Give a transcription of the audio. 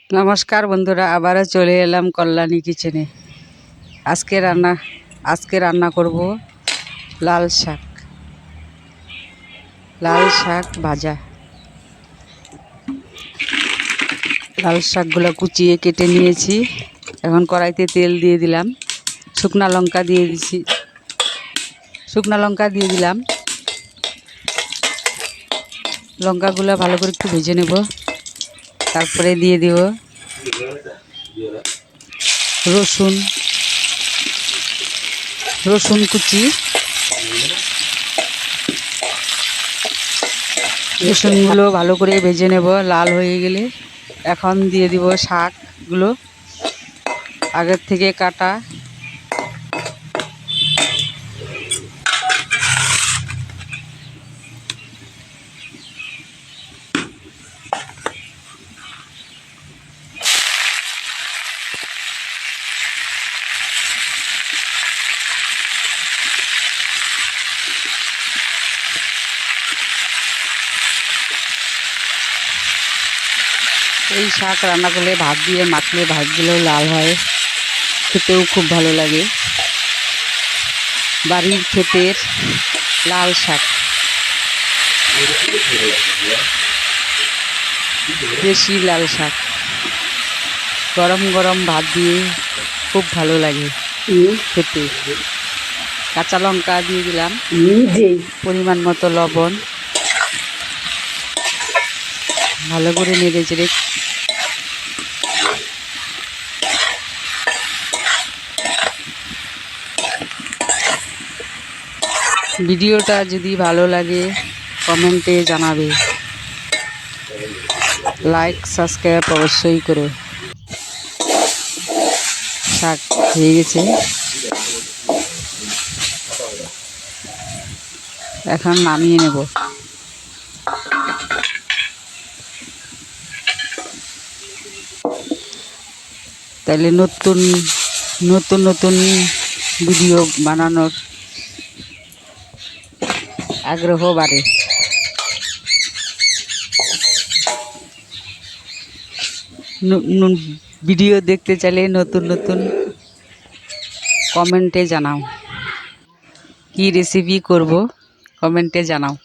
নমস্কার বন্ধুরা, আবারও চলে এলাম কল্যাণী কিচেনে। আজকে রান্না করব লাল শাক ভাজা। লাল শাকগুলো কুচিয়ে কেটে নিয়েছি। এখন কড়াইতে তেল দিয়ে দিলাম, শুকনা লঙ্কা দিয়ে দিলাম। লঙ্কাগুলো ভালো করে একটু ভেজে নেব। তারপরে দিয়ে দিব রসুন কুচি। রসুনগুলো ভালো করে ভেজে নেব। লাল হয়ে গেলে এখন দিয়ে দিব শাকগুলো আগের থেকে কাটা। এই শাক রান্না করলে ভাত দিয়ে মাখলে ভাতগুলো লাল হয়, খেতেও খুব ভালো লাগে। বাড়ির ক্ষেতের লাল শাক, দেশি লাল শাক, গরম গরম ভাত দিয়ে খুব ভালো লাগে খেতে। কাঁচা লঙ্কা দিয়ে দিলাম, পরিমাণ মতো লবণ, ভালো করে নেড়ে চেড়ে ভিডিওটা যদি ভালো লাগে কমেন্টে জানাবে, লাইক সাবস্ক্রাইব অবশ্যই করো। শাক হয়ে গেছে, এখন নামিয়ে নেব। তাহলে নতুন নতুন ভিডিও বানানোর আগ্রহ বাড়ে। ভিডিও দেখতে চাইলে নতুন কমেন্টে জানাও, কি রেসিপি করব কমেন্টে জানাও।